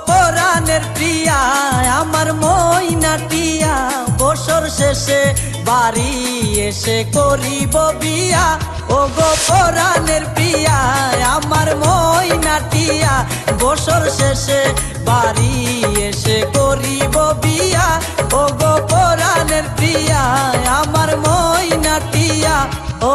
পরাণের প্রিয়া আমার ময়নাটিয়া বছর শেষে বাড়ি এসে করিব বিয়া ও গো পরাণের প্রিয়া আমার ময়নাটিয়া বছর শেষে বাড়ি এসে করিব বিয়া ও গো পরাণের প্রিয়া আমার ময়নাটিয়া ও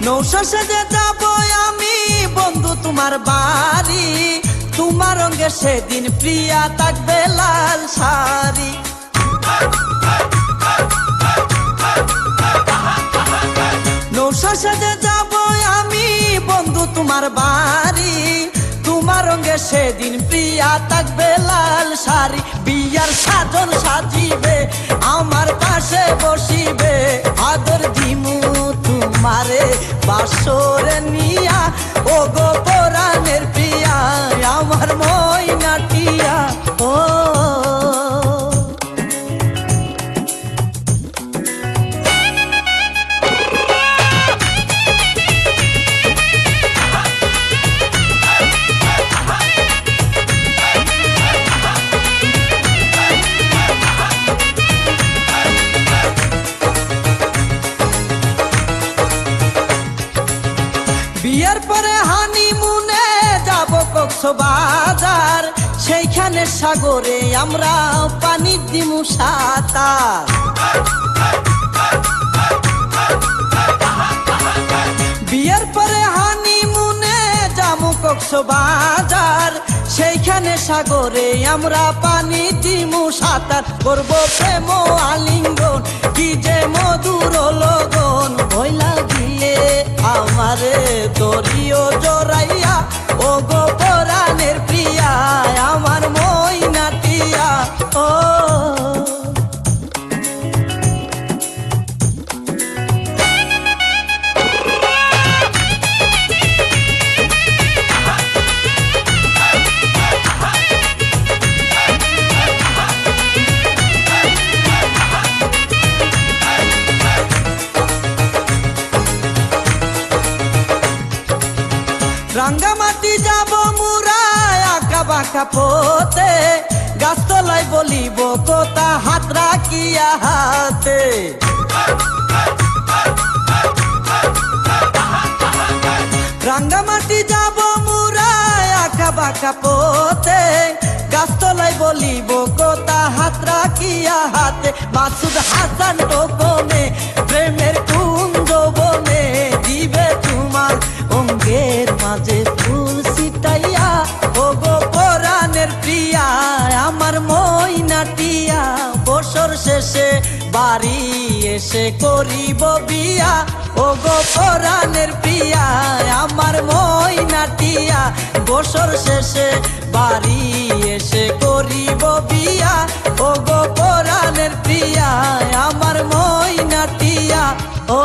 নৌশা সেজে যাব আমি বন্ধু তোমার বাড়ি তোমার রঙে সেদিন প্রিয়া থাকবে লাল শাড়ি নৌশা সেজে যাব আমি বন্ধু তোমার বাড়ি তোমার রঙে সেদিন প্রিয়া থাকবে লাল শাড়ি বিয়ার সাজন সাজিবে আমার পাশে বসিবে আদর দিমু তোমারে বাসরে নিয়া ও গো পরাণের প্রিয়া আমার ময়নাটিয়া ও বিয়ের পরে হানিমুনে যাব কক্সবাজার সেইখানে সাগরে আমরা পানি দিমু সাঁতার বিয়ের পরে হানিমুনে যাব কক্সবাজার সেইখানে সাগরে আমরা পানি দিমু সাঁতার করব প্রেম আলিঙ্গন কি যে মধুর লগন ভয় লাগিলে আমারে দরিও জড়াইয়া ও গো পরাণের প্রিয়া আমার ময়নাটিয়া ও রাঙ্গামাটি যাব মুরায় আঁকা বাঁকা পথে গাছতলায় বলিব কথা হাত রাখিয়া হাতে রাঙ্গামাটি যাব মুরায় আঁকা বাঁকা পথে গাছতলায় বলিব কথা হাত রাখিয়া হাতে মাসুদ হাসান গোপনে প্রেমের কুঞ্জ বনে দিবে তোমার অঙ্গের মাঝে ফুল ছিটাইয়া ও গো পরাণের প্রিয়া আমার ময়নাটিয়া বছর শেষে বাড়ি এসে করিব বিয়া ও গো পরাণের প্রিয়া আমার ময়নাটিয়া বছর শেষে বাড়ি এসে করিব বিয়া ও গো পরাণের প্রিয়া আমার ময়নাটিয়া ও